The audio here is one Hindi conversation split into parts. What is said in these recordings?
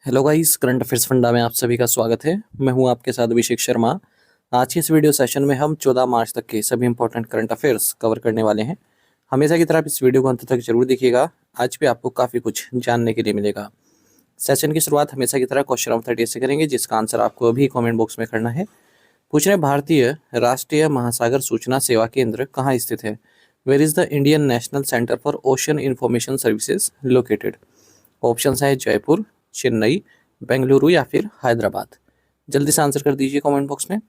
हेलो गाइस, करंट अफेयर्स फंडा में आप सभी का स्वागत है। मैं हूं आपके साथ अभिषेक शर्मा। आज की इस वीडियो सेशन में हम 14 मार्च तक के सभी इंपॉर्टेंट करंट अफेयर्स कवर करने वाले हैं। हमेशा की तरह आप इस वीडियो को अंत तक जरूर देखिएगा। आज भी आपको काफ़ी कुछ जानने के लिए मिलेगा। सेशन की शुरुआत हमेशा की तरह क्वेश्चन ऑफ 30 से करेंगे, जिसका आंसर आपको अभी कॉमेंट बॉक्स में करना है। पूछ रहे हैं, भारतीय राष्ट्रीय महासागर सूचना सेवा केंद्र कहाँ स्थित है? Where is the Indian national centre for ocean information services located? Option है जयपुर, चेन्नई, बेंगलुरु या फिर हैदराबाद। जल्दी से आंसर कर दीजिए कमेंट बॉक्स में।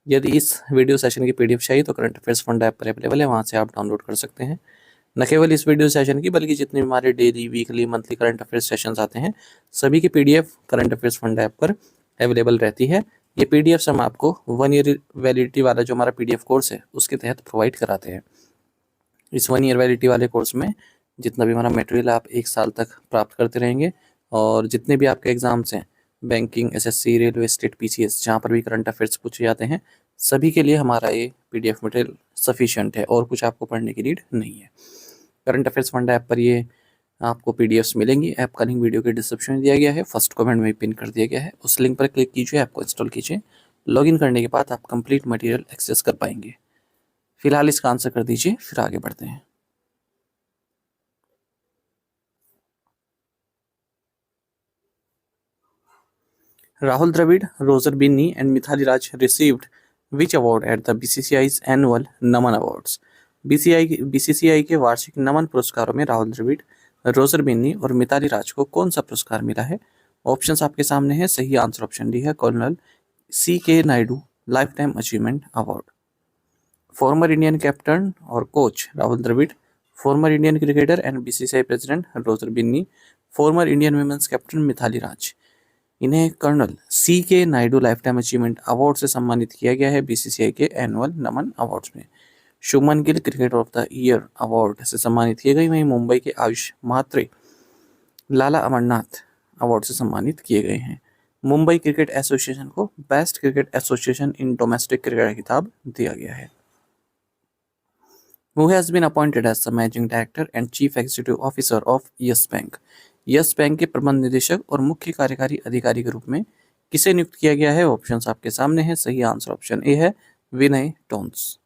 यदि इस वीडियो सेशन की पीडीएफ चाहिए तो करंट अफेयर्स फंड ऐप पर अवेलेबल है, वहाँ से आप डाउनलोड कर सकते हैं। न केवल इस वीडियो सेशन की बल्कि जितने भी हमारे daily, weekly, monthly current affairs sessions आते हैं, सभी की PDF current affairs fund app पर अवेलेबल रहती है। ये पीडीएफ हम आपको 1 ईयर वैलिडिटी वाला जो हमारा पीडीएफ कोर्स है उसके तहत प्रोवाइड कराते हैं। इस 1 ईयर वैलिडिटी वाले कोर्स में जितना भी हमारा मटेरियल आप 1 साल तक प्राप्त करते रहेंगे, और जितने भी आपके एग्जाम्स हैं, banking, SSC, railway, state, PCS, जहाँ पर भी करंट अफेयर्स पूछे जाते हैं, सभी के लिए हमारा ये पीडीएफ मटेरियल सफिशिएंट है और कुछ आपको पढ़ने की नीड नहीं है। करंट अफेयर्स फंड ऐप पर ये आपको पीडीएफ्स मिलेंगी। ऐप का लिंक वीडियो के डिस्क्रिप्शन में दिया गया है, फर्स्ट कमेंट में पिन कर दिया गया है। उस लिंक पर क्लिक कीजिए, ऐप को इंस्टॉल कीजिए। लॉगिन करने के बाद आप कंप्लीट मटेरियल एक्सेस कर पाएंगे। फिलहाल इसका आंसर कर दीजिए, फिर आगे बढ़ते हैं। Rahul Dravid, Roger Binney, and Mithali Raj received which award at the BCCI's annual Naman awards? BCCI के वार्षिक नमन पुरस्कारों में राहुल द्रविड़, रोजर बिन्नी और मिताली राज को कौन सा पुरस्कार मिला है? ऑप्शंस आपके सामने है। सही आंसर ऑप्शन डी है, colonel CK Naidu lifetime achievement award. Former Indian captain और coach Rahul Dravid, former Indian cricketer and BCCI president Roger Binny, former Indian women's captain Mithali Raj, इन्हें colonel CK Naidu lifetime achievement award से सम्मानित किया गया है बीसीसीआई के एनुअल नमन अवार्ड्स में। Shubman Gill cricketer of the year award से सम्मानित किए गए। वहीं मुंबई के आयुष महात्रे लाला अमरनाथ अवार्ड से सम्मानित किए गए हैं। मुंबई क्रिकेट एसोसिएशन को best cricket association in domestic cricket का खिताब दिया गया है। Who has been appointed as the managing director and chief executive officer of Yes Bank? Yes bank के प्रबंध निदेशक और मुख्य कार्यकारी अधिकारी के रूप में किसे नियुक्त किया गया है? ऑप्शंस आपके सामने हैं। सही आंसर ऑप्शन ए है, Vinay Tonse.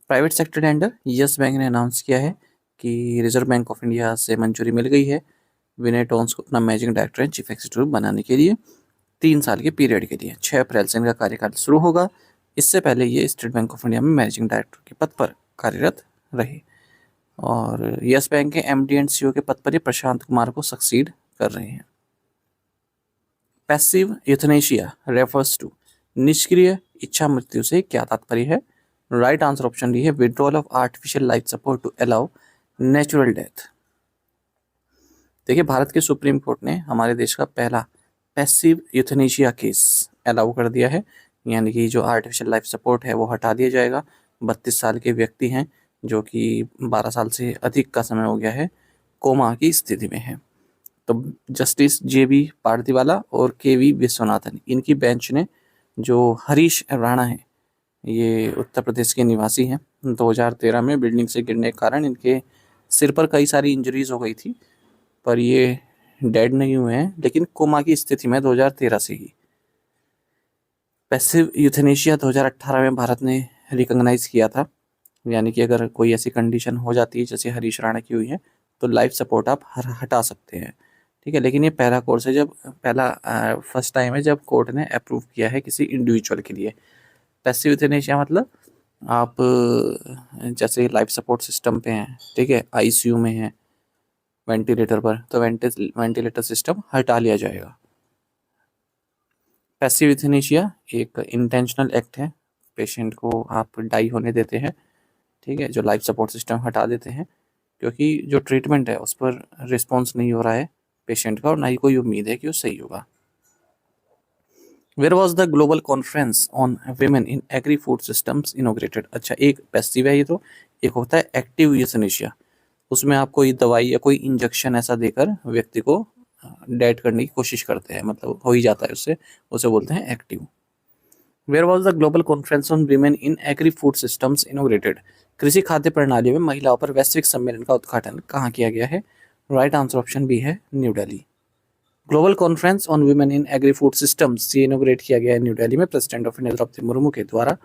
Private sector tender, yes bank ने अनाउंस किया है कि रिजर्व बैंक ऑफ इंडिया से मंजूरी मिल गई है विनय टोन्स को अपना managing director and chief executive बनाने के लिए 3 साल के पीरियड के लिए। 6 अप्रैल से इनका कार्यकाल शुरू होगा। इससे पहले ये स्टेट बैंक ऑफ इंडिया में मैनेजिंग डायरेक्टर के पद पर कार्यरत रहे, और यस बैंक के MD एंड CEO के पद पर ही प्रशांत कुमार को सक्सीड कर रहे हैं। पैसिव यूथनेशिया रेफर्स टू, निष्क्रिय इच्छा मृत्यु से क्या तात्पर्य है? राइट आंसर ऑप्शन डी है, withdrawal of artificial life support to allow natural death. देखिए, भारत के सुप्रीम कोर्ट ने हमारे देश का पहला पैसिव यूथनेशिया केस अलाउ कर दिया है, यानी कि जो आर्टिफिशियल लाइफ सपोर्ट है वो हटा दिया जाएगा। 32 साल के व्यक्ति हैं जो कि 12 साल से अधिक का समय हो गया है कोमा की स्थिति में है। तो जस्टिस JB पारदीवाला और KV विश्वनाथन, इनकी बेंच ने, जो हरीश राणा है, ये उत्तर प्रदेश के निवासी हैं, 2013 में बिल्डिंग से गिरने के कारण इनके सिर पर कई सारी इंजरीज हो गई थी, पर ये डेड नहीं हुए हैं, लेकिन कोमा की स्थिति में 2013 से ही। पैसिव यूथनेशिया 2018 में भारत ने रिकॉग्नाइज किया था, यानी कि अगर कोई ऐसी कंडीशन हो जाती है जैसे हरीश राणा की हुई है तो लाइफ सपोर्ट आप हटा सकते हैं, ठीक है। लेकिन ये पहला कोर्स है, जब फर्स्ट टाइम है जब कोर्ट ने अप्रूव किया है किसी इंडिविजुअल के लिए। पैसिव यूथनेशिया मतलब आप जैसे लाइफ सपोर्ट सिस्टम पे हैं, ठीक है, ICU में हैं, वेंटिलेटर पर, तो वेंटिलेटर सिस्टम हटा लिया जाएगा। पैसिव यूथनेशिया एक इंटेंशनल एक्ट है, पेशेंट को आप डाई होने देते हैं, ठीक है, जो लाइफ सपोर्ट सिस्टम हटा देते हैं, क्योंकि जो ट्रीटमेंट है उस पर रिस्पॉन्स नहीं हो रहा है पेशेंट का, और ना ही कोई उम्मीद है कि वो सही होगा। Where was the global conference on women in agri food systems inaugurated? अच्छा, एक पैसिव है ये, तो एक होता है एक्टिव यूथनेशिया, उसमें आप कोई दवाई या कोई इंजेक्शन ऐसा देकर व्यक्ति को डेड करने की कोशिश करते हैं, मतलब हो ही जाता है उससे, उसे बोलते हैं active. Where was the global conference on women in agri food systems inaugurated? कृषि खाद्य प्रणालियों में महिलाओं पर वैश्विक सम्मेलन का उद्घाटन कहाँ किया गया है? राइट आंसर ऑप्शन बी है, New Delhi. Global conference on women in agri food systems, ये इनोग्रेट किया गया है न्यू दिल्ली में president of India Draupadi Murmu के द्वारा।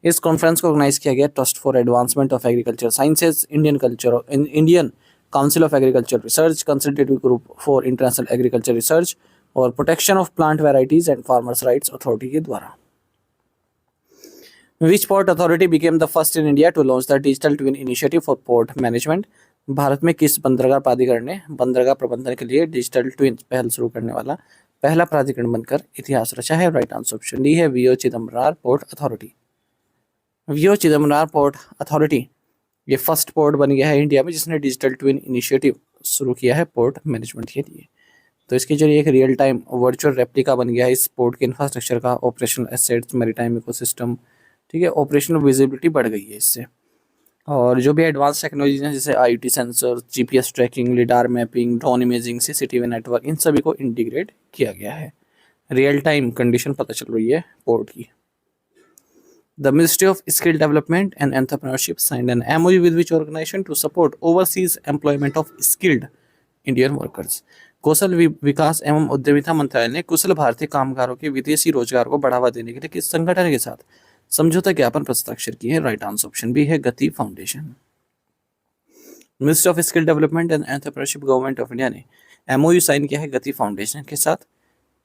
इस कॉन्फ्रेंस को ऑर्गेनाइज किया गया trust for advancement of agriculture sciences, Indian council of agriculture research, consultative group for international agriculture research और protection of plant varieties and farmers rights authority के द्वारा। Which port authority became the first in India to launch the digital twin initiative for port management? Bharat में किस बंदरगाह प्राधिकरण ने बंदरगाह प्रबंधन के लिए डिजिटल ट्विन पहल शुरू करने वाला पहला प्राधिकरण बनकर इतिहास रचा है? राइट आंसर ऑप्शन डी है VO Chidambaranar port authority. VO Chidambaranar port authority ये फर्स्ट पोर्ट बन गया है इंडिया में जिसने डिजिटल ट्विन इनिशिएटिव शुरू किया है पोर्ट मैनेजमेंट के लिए। तो इसके जरिए एक रियल टाइम वर्चुअल रेप्लिका बन गया है इस पोर्ट के इंफ्रास्ट्रक्चर का, ऑपरेशनल एसेट्स, मैरीटाइम इकोसिस्टम, ठीक है, ऑपरेशनल विजिबिलिटी बढ़ गई है इससे। और जो भी एडवांस टेक्नोलॉजीज हैं जैसे IT sensor, GPS tracking, lidar mapping, drone imaging, CCTV network, इन सभी को इंटीग्रेट किया गया है। रियल टाइम कंडीशन पता चल रही है पोर्ट की। The Ministry of Skill Development and Entrepreneurship signed an MOU with which organization to support overseas employment of skilled Indian workers? कौशल विकास एवं उद्यमिता मंत्रालय ने कुशल भारतीय कामगारों के विदेशी रोजगार को बढ़ावा देने के लिए किस संगठन के साथ समझौता ज्ञापन पर हस्ताक्षर किए हैं? राइट आंसर ऑप्शन बी है गति foundation. Ministry of skill development and entrepreneurship government of India ने एमओयू साइन किया है गति फाउंडेशन के साथ,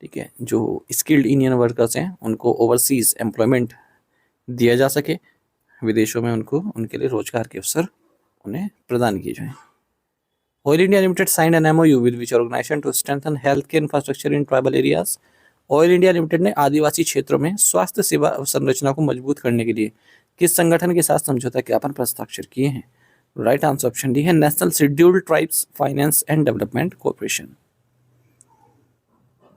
ठीक है, जो स्किल्ड इंडियन वर्कर्स हैं उनको ओवरसीज एम्प्लॉयमेंट दिया जा सके, विदेशों में उनको उनके लिए रोजगार के अवसर उन्हें प्रदान किए जाएं। Oil India Limited signed an MOU with which organization to strengthen health care infrastructure in tribal areas? Oil India Limited ने आदिवासी क्षेत्रों में स्वास्थ्य सेवा अवसंरचना को मजबूत करने के लिए किस संगठन के साथ समझौता ज्ञापन पर हस्ताक्षर किए हैं? राइट आंसर ऑप्शन डी है national scheduled tribes finance and development corporation.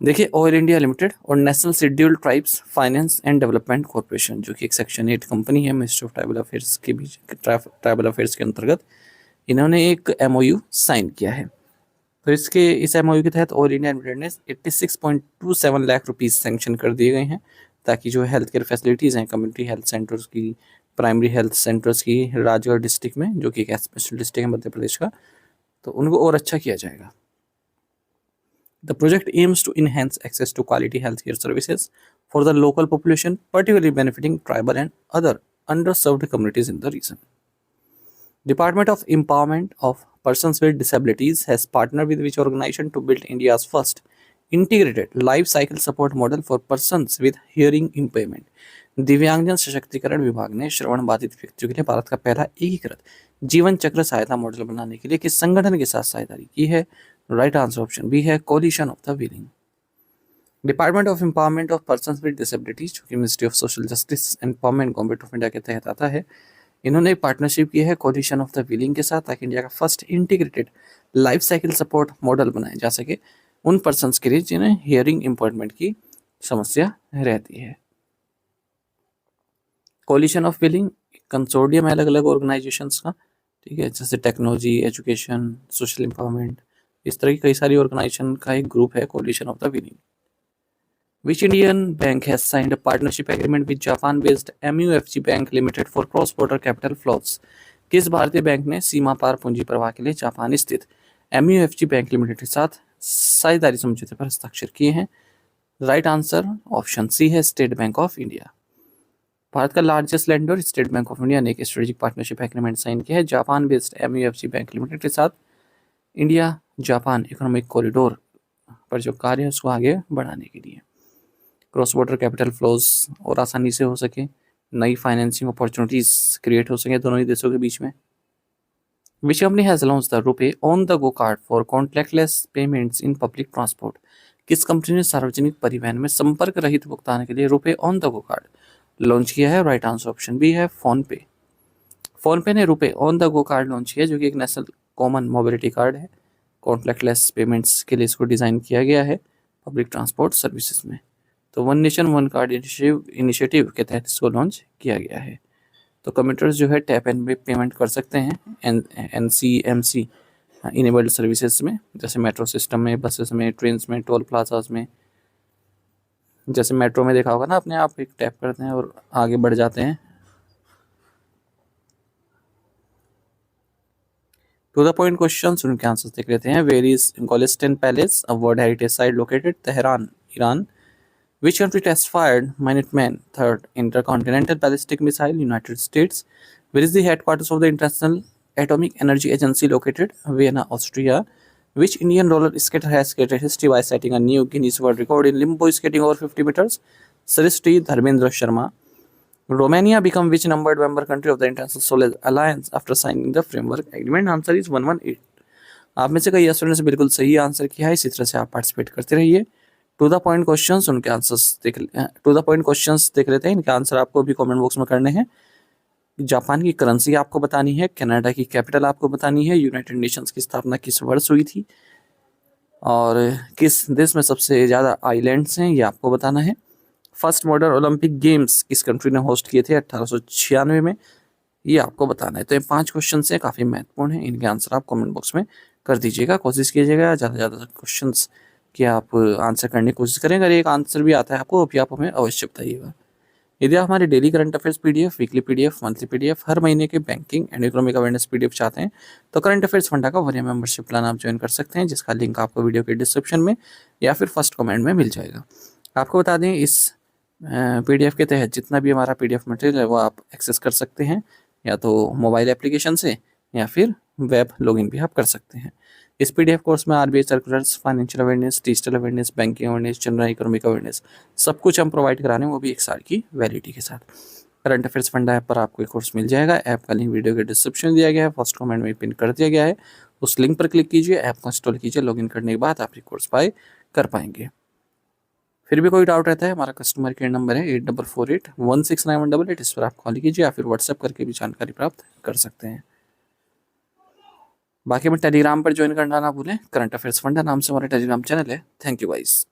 देखिए, ऑयल इंडिया लिमिटेड और national scheduled tribes finance and development corporation जो कि एक सेक्शन 8 कंपनी है मिनिस्ट्री ऑफ ट्राइबल अफेयर्स के बीच, ट्राइबल अफेयर्स के अंतर्गत इन्होंने एक एमओयू साइन किया है। तो इस एमओयू के तहत ऑयल इंडिया लिमिटेड ने 86.27 लाख रुपीस सैंक्शन कर दिए गए हैं ताकि जो हेल्थ केयर फैसिलिटीज़ हैं, कम्युनिटी हेल्थ सेंटर्स की, प्राइमरी हेल्थ सेंटर्स की राजगढ़ डिस्ट्रिक्ट में जो कि एक स्पेशल डिस्ट्रिक्ट है मध्य प्रदेश का, तो उनको और अच्छा किया जाएगा। The project aims to enhance access to quality healthcare services for the local population, particularly benefiting tribal and other underserved communities in the region. Department of Empowerment of Persons with Disabilities has partnered with which organization to build India's first integrated life cycle support model for persons with hearing impairment? दिव्यांगजन सशक्तिकरण विभाग ने श्रवण बाधित व्यक्तियों के लिए भारत का पहला एकीकृत जीवन चक्र सहायता मॉडल बनाने के लिए किस संगठन के साथ साझेदारी की है? राइट आंसर ऑप्शन बी है collision of the willing. Department of empowerment of persons with disabilities जो कि ministry of social justice empowerment government of India के तहत आता है, इन्होंने एक पार्टनरशिप की है कोलिशन ऑफ द विलिंग के साथ ताकि इंडिया का first integrated life cycle support model बनाया जा सके उन पर्सन्स के लिए जिन्हें हियरिंग इम्पॉर्टमेंट की समस्या रहती है। कोलिशन ऑफ विलिंग कंसोर्डियम है अलग अलग ऑर्गेनाइजेशंस का, ठीक है, जैसे टेक्नोलॉजी, एजुकेशन, सोशल एम्पावरमेंट, इस तरह की कई सारी ऑर्गेनाइजेशन का एक ग्रुप है collision of the willing. Which Indian bank has signed a partnership agreement with Japan based MUFG bank limited for cross border capital flows? किस भारतीय बैंक ने सीमा पार पूंजी प्रवाह के लिए जापान स्थित MUFG बैंक लिमिटेड के साथ साझेदारी समझौते पर हस्ताक्षर किए हैं? राइट आंसर ऑप्शन सी है state bank of India. Bharat का largest lender state bank of India ने एक स्ट्रेटेजिक पार्टनरशिप एग्रीमेंट साइन किया है Japan based MUFG bank limited के साथ इंडिया जापान इकोनॉमिक कॉरिडोर पर जो कार्य है उसको आगे बढ़ाने के लिए, क्रॉस बॉर्डर कैपिटल फ्लोज और आसानी से हो सके, नई फाइनेंसिंग अपॉर्चुनिटीज क्रिएट हो सके दोनों ही देशों के बीच में। Which company has launch the RuPay on the go kart for contactless payments in public transport? किस कंपनी ने सार्वजनिक परिवहन में संपर्क रहित भुगतान के लिए RuPay on the go kart launch किया है? राइट आंसर ऑप्शन बी है फोन पे। फोन पे ने RuPay on the go kart launch किया जो कि एक नेशनल कॉमन मोबिलिटी कार्ड है, कॉन्टैक्टलेस पेमेंट्स के लिए इसको डिज़ाइन किया गया है पब्लिक ट्रांसपोर्ट सर्विसेज में। तो one nation one card initiative के तहत इसको लॉन्च किया गया है। तो कम्यूटर्स जो है टैप एंड पे पेमेंट कर सकते हैं NCMC इनेबल्ड सर्विसेज में, जैसे मेट्रो सिस्टम में, बसेस में, ट्रेन में, टोल प्लाजाज में। जैसे मेट्रो में देखा होगा ना, अपने आप एक टैप करते हैं और आगे बढ़ जाते हैं। टू द पॉइंट क्वेश्चन, उनके आंसर देख लेते हैं। Where is Golestan palace, a world heritage site located? Tehran, Iran. Which country test fired Minuteman third intercontinental ballistic missile? United States. Where is the headquarters of the International Atomic Energy Agency located? Vienna, Austria. Which Indian roller skater has created history by setting a new Guinness World Record in limbo skating over 50 meters? Srishti Dharmendra Sharma. Romania become which numbered member country of the International Solar Alliance after signing the framework agreement? Answer is 118. आप में से कई स्टूडेंट्स ने बिल्कुल सही आंसर किया है। इसी तरह से आप पार्टिसिपेट करते रहिए। टू द पॉइंट क्वेश्चंस, उनके आंसर्स देख लेते हैं। इनके आंसर आपको भी कमेंट बॉक्स में करने हैं। जापान की करेंसी आपको बतानी है, कनाडा की कैपिटल आपको बतानी है, यूनाइटेड नेशंस की स्थापना किस वर्ष हुई थी, और किस देश में सबसे ज़्यादा आइलैंड्स हैं ये आपको बताना है। फर्स्ट मॉडर्न ओलंपिक गेम्स किस कंट्री ने होस्ट किए थे 1896 में, ये आपको बताना है। तो ये 5 क्वेश्चन हैं, काफ़ी महत्वपूर्ण हैं। इनके आंसर आप कमेंट बॉक्स में कर दीजिएगा। कोशिश कीजिएगा ज़्यादा से ज़्यादा क्वेश्चन कि आप आंसर करने की कोशिश करें। अगर एक आंसर भी आता है आपको, अभी आप हमें अवश्य बताइएगा। यदि आप हमारे daily current affairs PDF, weekly PDF, monthly PDF, हर महीने के banking and economic awareness PDF चाहते हैं तो करंट अफेयर्स फंडा का 1 ईयर मेंबरशिप प्लान आप ज्वाइन कर सकते हैं, जिसका लिंक आपको वीडियो के डिस्क्रिप्शन में या फिर फर्स्ट कमेंट में मिल जाएगा। आपको बता दें, इस पीडीएफ के तहत जितना भी हमारा पीडीएफ मटेरियल है वो आप एक्सेस कर सकते हैं, या तो मोबाइल एप्लीकेशन से या फिर वेब लॉगिन भी आप कर सकते हैं। इस पीडीएफ कोर्स में RBI circulars, financial awareness, digital awareness, banking awareness, general economic awareness, सब कुछ हम प्रोवाइड करा रहे हैं, वो भी 1 साल की वैलिडिटी के साथ। करंट अफेयर्स फंडा ऐप पर आपको एक कोर्स मिल जाएगा। ऐप का लिंक वीडियो के डिस्क्रिप्शन में दिया गया है, फर्स्ट कमेंट में पिन कर दिया गया है। उस लिंक पर क्लिक कीजिए, ऐप को इंस्टॉल कीजिए। लॉगिन करने के बाद आप ये कोर्स बाय कर पाएंगे। फिर भी कोई डाउट रहता है, हमारा कस्टमर केयर नंबर है 8448169188। इस पर आप कॉल कीजिए या फिर व्हाट्सएप करके भी जानकारी प्राप्त कर सकते हैं। बाकी में टेलीग्राम पर ज्वाइन करना ना भूलें। करंट अफेयर्स फंडा नाम से हमारा टेलीग्राम चैनल है। Thank you guys.